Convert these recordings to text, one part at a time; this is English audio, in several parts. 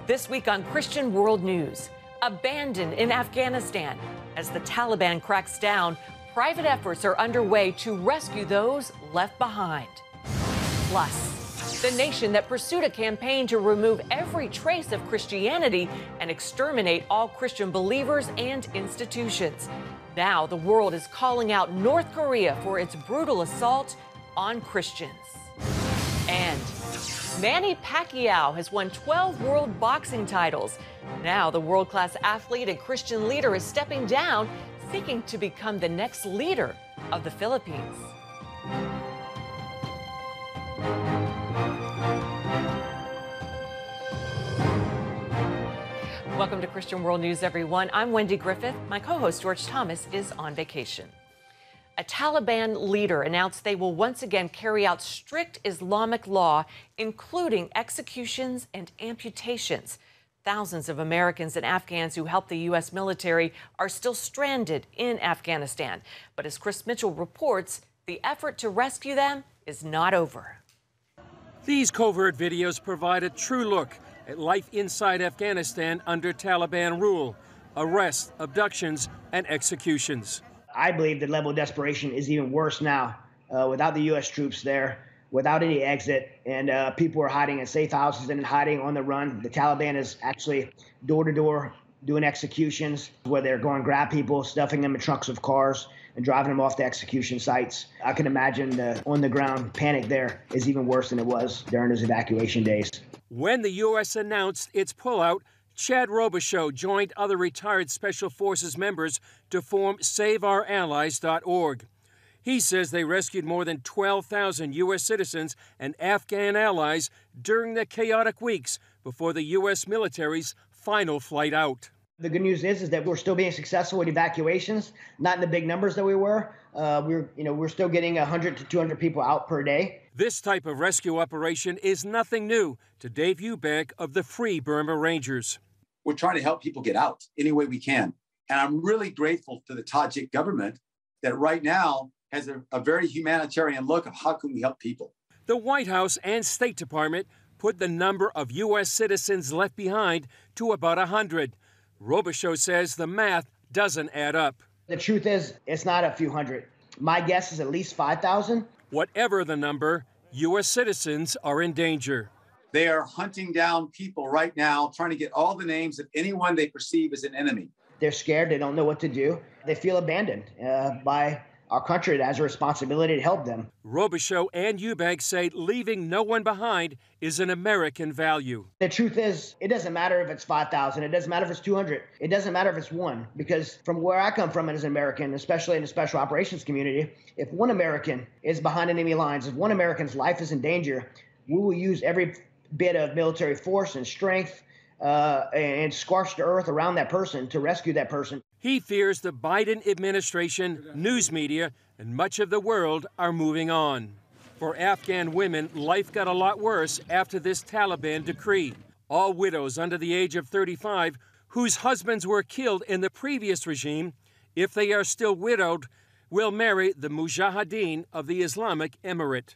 This week on Christian World News, abandoned in Afghanistan. As the Taliban cracks down, private efforts are underway to rescue those left behind. Plus, the nation that pursued a campaign to remove every trace of Christianity and exterminate all Christian believers and institutions. Now the world is calling out North Korea for its brutal assault on Christians. And Manny Pacquiao has won 12 world boxing titles. Now the world-class athlete and Christian leader is stepping down, seeking to become the next leader of the Philippines. Welcome to Christian World News, everyone. I'm Wendy Griffith. My co-host, George Thomas, is on vacation. A Taliban leader announced they will once again carry out strict Islamic law, including executions and amputations. Thousands of Americans and Afghans who helped the U.S. military are still stranded in Afghanistan. But as Chris Mitchell reports, the effort to rescue them is not over. These covert videos provide a true look at life inside Afghanistan under Taliban rule: arrests, abductions, and executions. I believe the level of desperation is even worse now without the U.S. troops there, without any exit, and people are hiding in safe houses and hiding on the run. The Taliban is actually door to door doing executions where they're going to grab people, stuffing them in trunks of cars, and driving them off the execution sites. I can imagine the on-the-ground panic there is even worse than it was during those evacuation days. When the U.S. announced its pullout, Chad Robichaux joined other retired Special Forces members to form SaveOurAllies.org. He says they rescued more than 12,000 U.S. citizens and Afghan allies during the chaotic weeks before the U.S. military's final flight out. The good news is that we're still being successful with evacuations, not in the big numbers that we were. We're still getting 100 to 200 people out per day. This type of rescue operation is nothing new to Dave Eubank of the Free Burma Rangers. We're trying to help people get out any way we can. And I'm really grateful to the Tajik government that right now has a very humanitarian look of how can we help people. The White House and State Department put the number of U.S. citizens left behind to about 100. Robichaux says the math doesn't add up. The truth is, it's not a few hundred. My guess is at least 5,000. Whatever the number, U.S. citizens are in danger. They are hunting down people right now, trying to get all the names of anyone they perceive as an enemy. They're scared. They don't know what to do. They feel abandoned by our country that has a responsibility to help them. Robichaux and Eubank say leaving no one behind is an American value. The truth is, it doesn't matter if it's 5,000. It doesn't matter if it's 200. It doesn't matter if it's one. Because from where I come from as an American, especially in the special operations community, if one American is behind enemy lines, if one American's life is in danger, we will use every bit of military force and strength and scorch the earth around that person to rescue that person. He fears the Biden administration, news media, and much of the world are moving on. For Afghan women, life got a lot worse after this Taliban decree. All widows under the age of 35 whose husbands were killed in the previous regime, if they are still widowed, will marry the Mujahideen of the Islamic Emirate.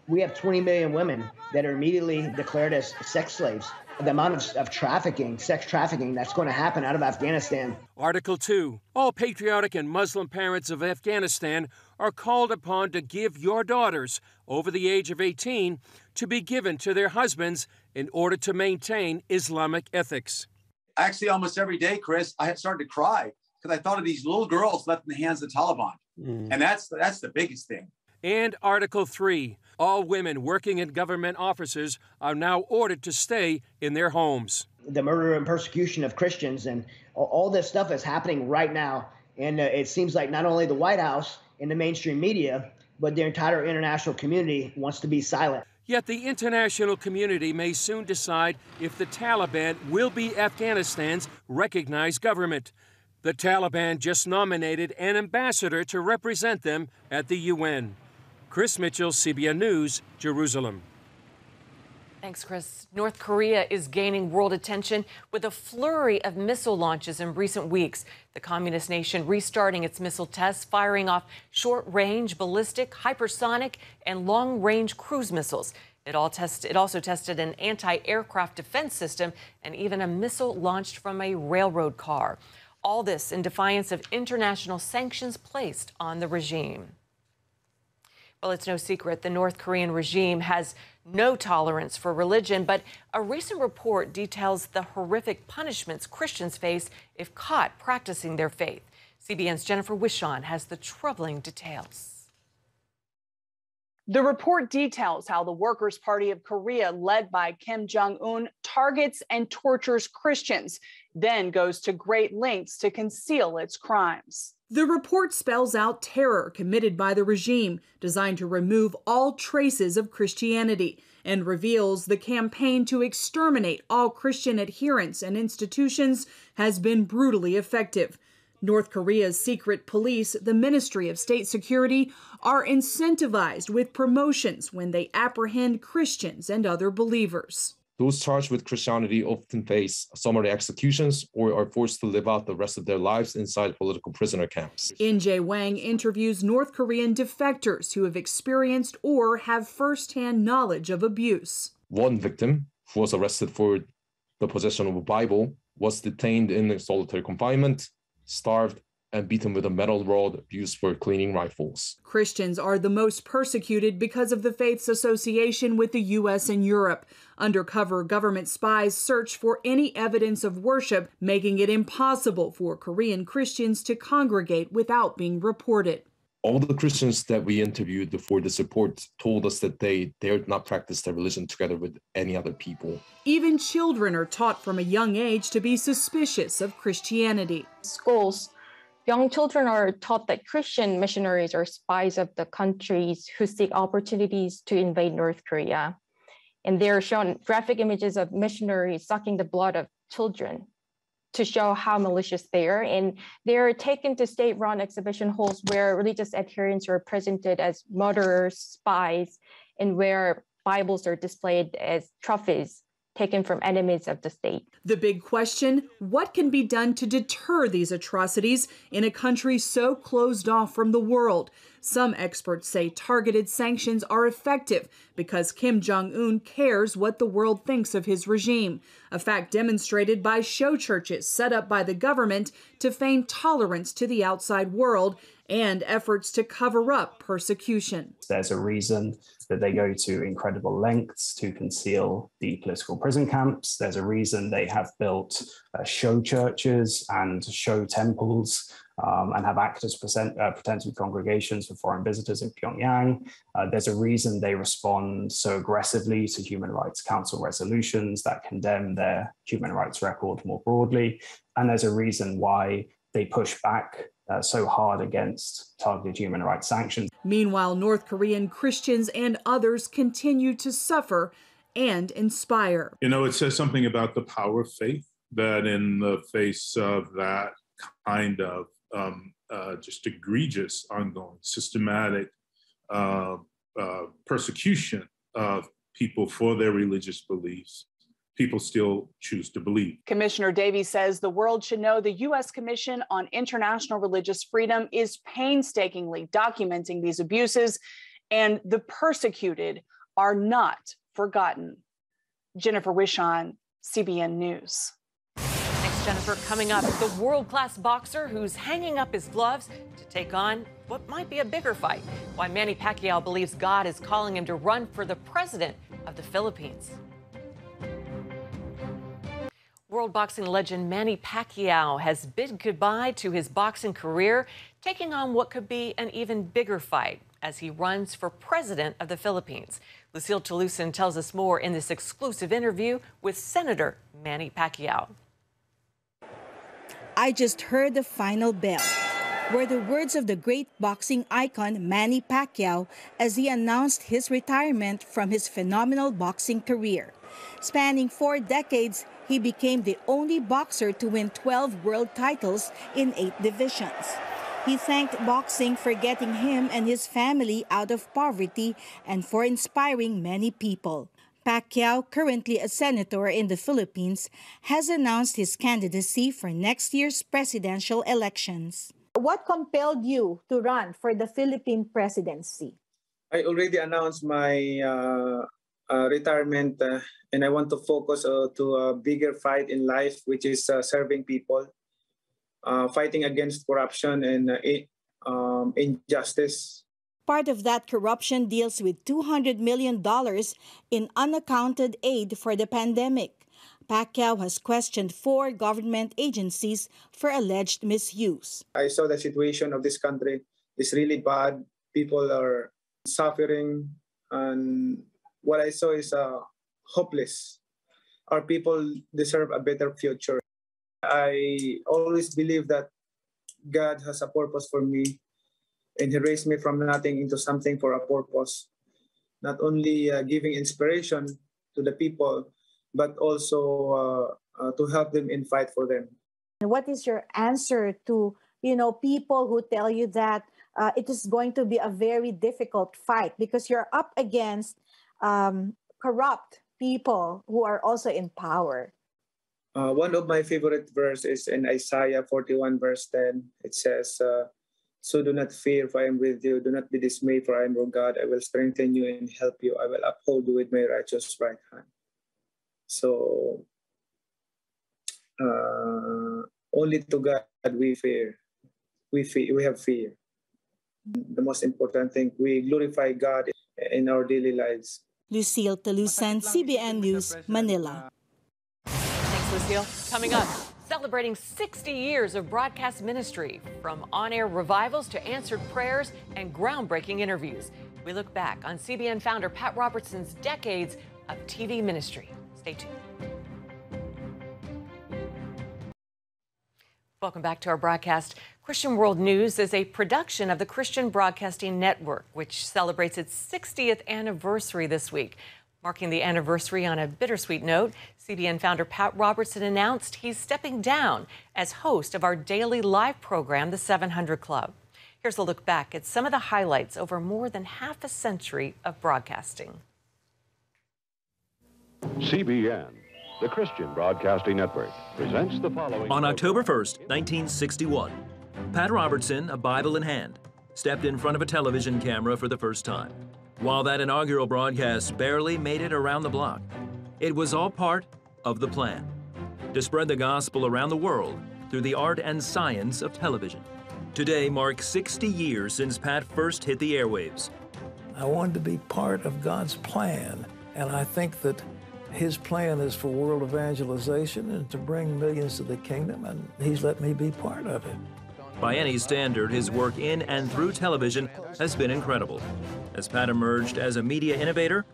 We have 20 million women that are immediately declared as sex slaves. The amount of trafficking, sex trafficking, that's going to happen out of Afghanistan. Article 2. All patriotic and Muslim parents of Afghanistan are called upon to give your daughters over the age of 18 to be given to their husbands in order to maintain Islamic ethics. Actually, almost every day, Chris, I had started to cry because I thought of these little girls left in the hands of the Taliban. And that's the biggest thing. And Article 3. All women working in government offices are now ordered to stay in their homes. The murder and persecution of Christians and all this stuff is happening right now. And it seems like not only the White House and the mainstream media, but the entire international community wants to be silent. Yet the international community may soon decide if the Taliban will be Afghanistan's recognized government. The Taliban just nominated an ambassador to represent them at the UN. Chris Mitchell, CBN News, Jerusalem. Thanks, Chris. North Korea is gaining world attention with a flurry of missile launches in recent weeks. The communist nation restarting its missile tests, firing off short-range, ballistic, hypersonic, and long-range cruise missiles. It also tested an anti-aircraft defense system and even a missile launched from a railroad car. All this in defiance of international sanctions placed on the regime. Well, it's no secret the North Korean regime has no tolerance for religion, but a recent report details the horrific punishments Christians face if caught practicing their faith. CBN's Jennifer Wishon has the troubling details. The report details how the Workers' Party of Korea, led by Kim Jong-un, targets and tortures Christians, then goes to great lengths to conceal its crimes. The report spells out terror committed by the regime, designed to remove all traces of Christianity, and reveals the campaign to exterminate all Christian adherents and institutions has been brutally effective. North Korea's secret police, the Ministry of State Security, are incentivized with promotions when they apprehend Christians and other believers. Those charged with Christianity often face summary executions or are forced to live out the rest of their lives inside political prisoner camps. In-jae Wang interviews North Korean defectors who have experienced or have firsthand knowledge of abuse. One victim, who was arrested for the possession of a Bible, was detained in solitary confinement, starved, and beaten with a metal rod used for cleaning rifles. Christians are the most persecuted because of the faith's association with the U.S. and Europe. Undercover government spies search for any evidence of worship, making it impossible for Korean Christians to congregate without being reported. All the Christians that we interviewed for this report told us that they dared not practice their religion together with any other people. Even children are taught from a young age to be suspicious of Christianity. Schools, young children are taught that Christian missionaries are spies of the countries who seek opportunities to invade North Korea. And they're shown graphic images of missionaries sucking the blood of children to show how malicious they are. And they're taken to state-run exhibition halls where religious adherents are presented as murderers, spies, and where Bibles are displayed as trophies taken from enemies of the state. The big question, what can be done to deter these atrocities in a country so closed off from the world? Some experts say targeted sanctions are effective because Kim Jong-un cares what the world thinks of his regime, a fact demonstrated by show churches set up by the government to feign tolerance to the outside world and efforts to cover up persecution. There's a reason that they go to incredible lengths to conceal the political prison camps. There's a reason they have built show churches and show temples and have acted as pretend congregations for foreign visitors in Pyongyang. There's a reason they respond so aggressively to Human Rights Council resolutions that condemn their human rights record more broadly. And there's a reason why they push back so hard against targeted human rights sanctions. Meanwhile, North Korean Christians and others continue to suffer and inspire. You know, it says something about the power of faith, that in the face of that kind of just egregious, ongoing, systematic persecution of people for their religious beliefs, people still choose to believe. Commissioner Davies says the world should know the U.S. Commission on International Religious Freedom is painstakingly documenting these abuses, and the persecuted are not forgotten. Jennifer Wishon, CBN News. Thanks, Jennifer. Coming up, the world-class boxer who's hanging up his gloves to take on what might be a bigger fight. Why Manny Pacquiao believes God is calling him to run for the president of the Philippines. World boxing legend Manny Pacquiao has bid goodbye to his boxing career, taking on what could be an even bigger fight as he runs for president of the Philippines. Lucille Toulousan tells us more in this exclusive interview with Senator Manny Pacquiao. I just heard the final bell, were the words of the great boxing icon Manny Pacquiao as he announced his retirement from his phenomenal boxing career. Spanning 4 decades, he became the only boxer to win 12 world titles in 8 divisions. He thanked boxing for getting him and his family out of poverty and for inspiring many people. Pacquiao, currently a senator in the Philippines, has announced his candidacy for next year's presidential elections. What compelled you to run for the Philippine presidency? I already announced my retirement, and I want to focus to a bigger fight in life, which is serving people, fighting against corruption and injustice. Part of that corruption deals with $200 million in unaccounted aid for the pandemic. Pacquiao has questioned 4 government agencies for alleged misuse. I saw the situation of this country is really bad. People are suffering, and what I saw is hopeless. Our people deserve a better future. I always believe that God has a purpose for me, and He raised me from nothing into something for a purpose. Not only giving inspiration to the people, but also to help them and fight for them. What is your answer to people who tell you that it is going to be a very difficult fight because you're up against corrupt people who are also in power? One of my favorite verses is in Isaiah 41 verse 10. It says, "So do not fear, for I am with you. Do not be dismayed, for I am your God. I will strengthen you and help you. I will uphold you with my righteous right hand." So only to God we fear. We have fear. The most important thing, we glorify God in our daily lives. Lucille Talusan, CBN News, Manila. Thanks, Lucille. Coming up, celebrating 60 years of broadcast ministry, from on-air revivals to answered prayers and groundbreaking interviews. We look back on CBN founder Pat Robertson's decades of TV ministry. Stay tuned. Welcome back to our broadcast. Christian World News is a production of the Christian Broadcasting Network, which celebrates its 60th anniversary this week. Marking the anniversary on a bittersweet note, CBN founder Pat Robertson announced he's stepping down as host of our daily live program, The 700 Club. Here's a look back at some of the highlights over more than half a century of broadcasting. CBN, the Christian Broadcasting Network, presents the following. On October 1st, 1961, Pat Robertson, a Bible in hand, stepped in front of a television camera for the first time. While that inaugural broadcast barely made it around the block, it was all part of the plan to spread the gospel around the world through the art and science of television. Today marks 60 years since Pat first hit the airwaves. I wanted to be part of God's plan, and I think that His plan is for world evangelization and to bring millions to the kingdom, and He's let me be part of it. By any standard, his work in and through television has been incredible, as Pat emerged as a media innovator,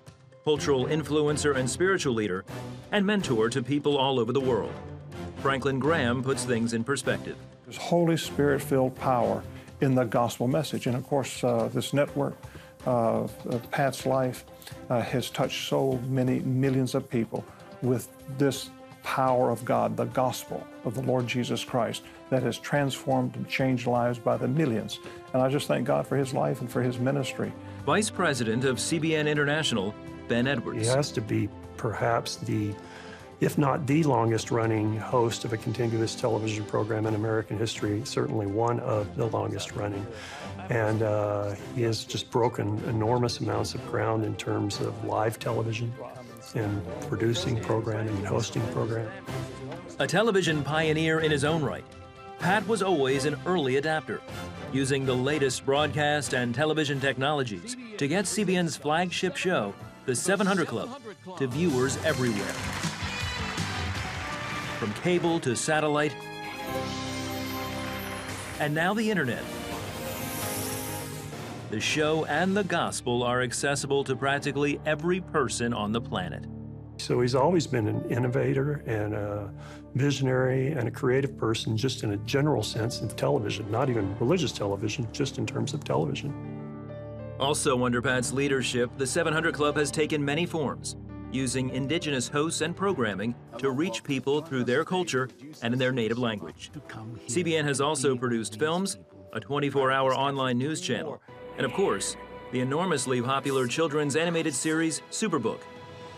cultural influencer and spiritual leader, and mentor to people all over the world. Franklin Graham puts things in perspective. There's Holy Spirit-filled power in the gospel message. And of course, this network of Pat's life has touched so many millions of people with this power of God, the gospel of the Lord Jesus Christ, that has transformed and changed lives by the millions. And I just thank God for His life and for His ministry. Vice President of CBN International, Ben Edwards. He has to be perhaps the, if not the longest running host of a continuous television program in American history, certainly one of the longest running. And he has just broken enormous amounts of ground in terms of live television and producing programming and hosting programming. A television pioneer in his own right, Pat was always an early adapter, using the latest broadcast and television technologies to get CBN's flagship show, The 700 Club, to viewers everywhere. From cable to satellite, and now the internet. The show and the gospel are accessible to practically every person on the planet. So he's always been an innovator and a visionary and a creative person, just in a general sense in television, not even religious television, just in terms of television. Also under Pat's leadership, the 700 Club has taken many forms, using indigenous hosts and programming to reach people through their culture and in their native language. CBN has also produced films, a 24-hour online news channel, and of course, the enormously popular children's animated series Superbook,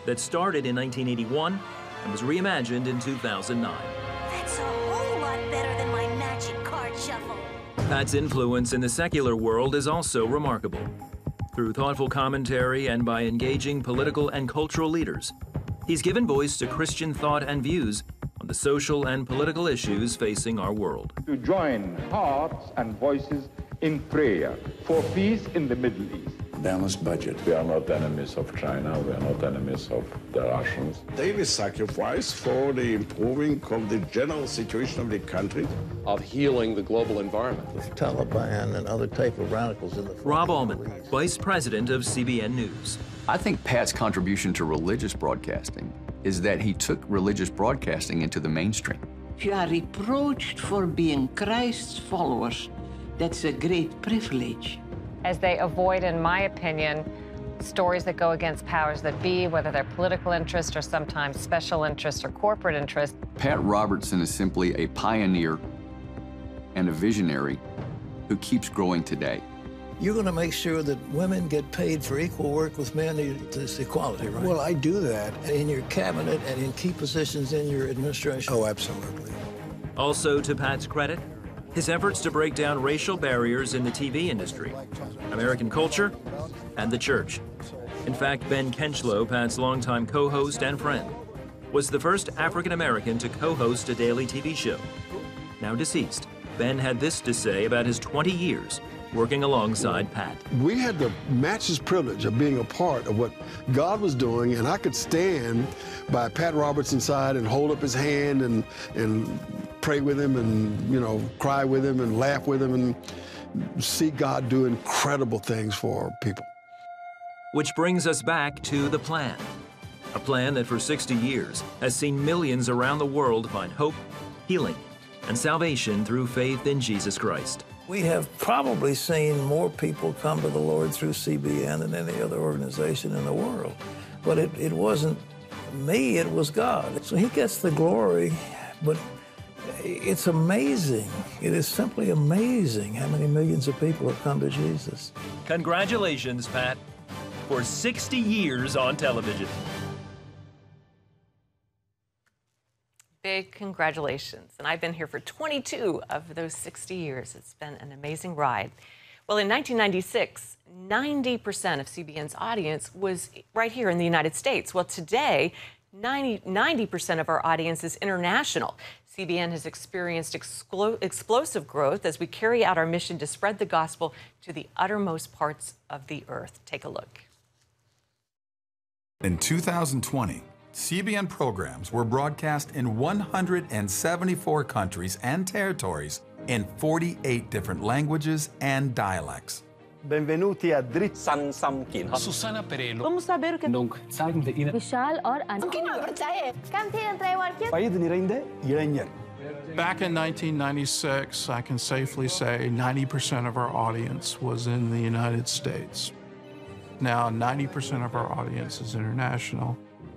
that started in 1981 and was reimagined in 2009. That's a whole lot better than my magic card shuffle. Pat's influence in the secular world is also remarkable. through thoughtful commentary and by engaging political and cultural leaders. He's given voice to Christian thought and views on the social and political issues facing our world. To join hearts and voices in prayer for peace in the Middle East. Balanced budget. We are not enemies of China. We are not enemies of the Russians. Daily sacrifice for the improving of the general situation of the country. Of healing the global environment. With Taliban and other type of radicals in the Rob Allman, Vice President of CBN News. I think Pat's contribution to religious broadcasting is that he took religious broadcasting into the mainstream. If you are reproached for being Christ's followers, that's a great privilege. As they avoid, in my opinion, stories that go against powers that be, whether they're political interest or sometimes special interest or corporate interest. Pat Robertson is simply a pioneer and a visionary who keeps growing today. You're going to make sure that women get paid for equal work with men. It's equality, right? Well, I do that in your cabinet and in key positions in your administration. Oh, absolutely. Also, to Pat's credit, his efforts to break down racial barriers in the TV industry, American culture, and the church. In fact, Ben Kenchlow, Pat's longtime co-host and friend, was the first African-American to co-host a daily TV show. Now deceased, Ben had this to say about his 20 years working alongside Pat. We had the matchless privilege of being a part of what God was doing, and I could stand by Pat Robertson's side and hold up his hand and pray with him and, you know, cry with him and laugh with him and see God do incredible things for people. Which brings us back to the plan. A plan that for 60 years has seen millions around the world find hope, healing, and salvation through faith in Jesus Christ. We have probably seen more people come to the Lord through CBN than any other organization in the world. But it wasn't me, it was God. So he gets the glory, but it's amazing. It is simply amazing how many millions of people have come to Jesus. Congratulations, Pat, for 60 years on television. Big congratulations. And I've been here for 22 of those 60 years. It's been an amazing ride. Well, in 1996, 90% of CBN's audience was right here in the United States. Well, today, 90% of our audience is international. CBN has experienced explosive growth as we carry out our mission to spread the gospel to the uttermost parts of the earth. Take a look. In 2020, CBN programs were broadcast in 174 countries and territories in 48 different languages and dialects. Benvenuti a Drit San Samkin. Susana Perello. Vamos saber o que nunca sagen de ina. Vishal or Back in 1996, I can safely say 90% of our audience was in the United States. Now 90% of our audience is international,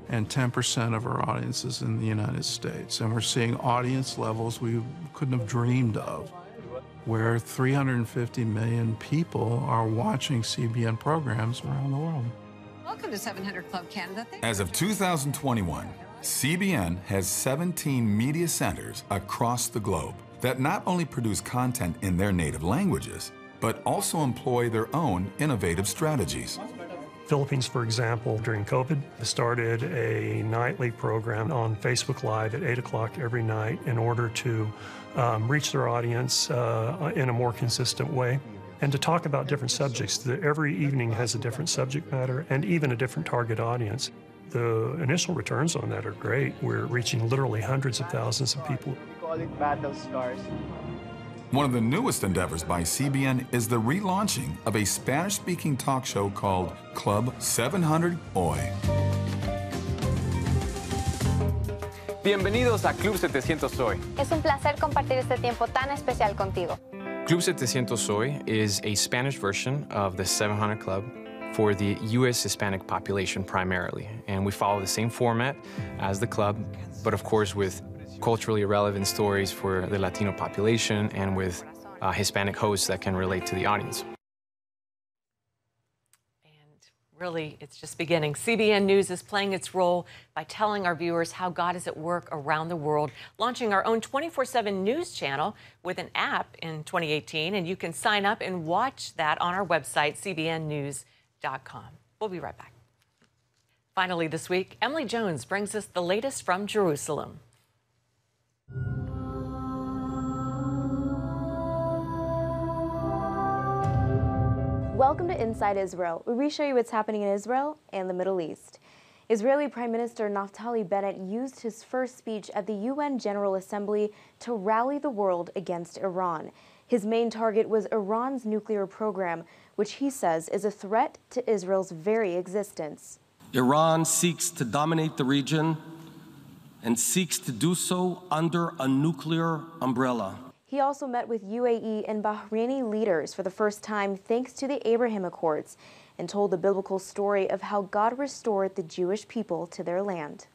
and 10% of our audience is in the United States. And we're seeing audience levels we couldn't have dreamed of, where 350 million people are watching CBN programs around the world. Welcome to 700 Club Canada. As of 2021, CBN has 17 media centers across the globe that not only produce content in their native languages, but also employ their own innovative strategies. Philippines, for example, during COVID, started a nightly program on Facebook Live at 8 o'clock every night in order to reach their audience in a more consistent way and to talk about different subjects. Every evening has a different subject matter and even a different target audience. The initial returns on that are great. We're reaching literally hundreds of thousands of people. We call it battle scars. One of the newest endeavors by CBN is the relaunching of a Spanish-speaking talk show called Club 700 Hoy. Bienvenidos a Club 700 Hoy. Es un placer compartir este tiempo tan especial contigo. Club 700 Hoy is a Spanish version of the 700 Club for the U.S. Hispanic population primarily. And we follow the same format as the club, but of course with culturally relevant stories for the Latino population and with Hispanic hosts that can relate to the audience. And really, it's just beginning. CBN News is playing its role by telling our viewers how God is at work around the world, launching our own 24/7 news channel with an app in 2018, and you can sign up and watch that on our website, cbnnews.tv. CBNNewsChannel.com. We'll be right back. Finally this week, Emily Jones brings us the latest from Jerusalem. Welcome to Inside Israel, where we show you what's happening in Israel and the Middle East. Israeli Prime Minister Naftali Bennett used his first speech at the UN General Assembly to rally the world against Iran. His main target was Iran's nuclear program, which he says is a threat to Israel's very existence. Iran seeks to dominate the region and seeks to do so under a nuclear umbrella. He also met with UAE and Bahraini leaders for the first time thanks to the Abraham Accords, and told the biblical story of how God restored the Jewish people to their land.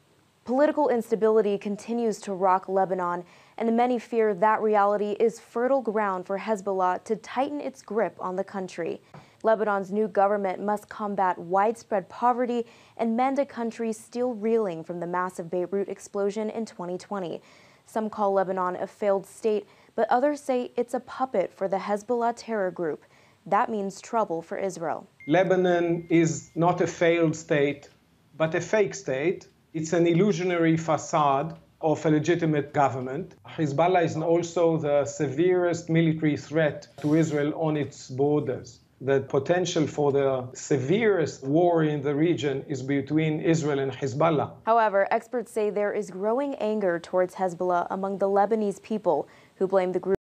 Political instability continues to rock Lebanon, and many fear that reality is fertile ground for Hezbollah to tighten its grip on the country. Lebanon's new government must combat widespread poverty and mend a country still reeling from the massive Beirut explosion in 2020. Some call Lebanon a failed state, but others say it's a puppet for the Hezbollah terror group. That means trouble for Israel. Lebanon is not a failed state, but a fake state. It's an illusionary facade of a legitimate government. Hezbollah is also the severest military threat to Israel on its borders. The potential for the severest war in the region is between Israel and Hezbollah. However, experts say there is growing anger towards Hezbollah among the Lebanese people, who blame the group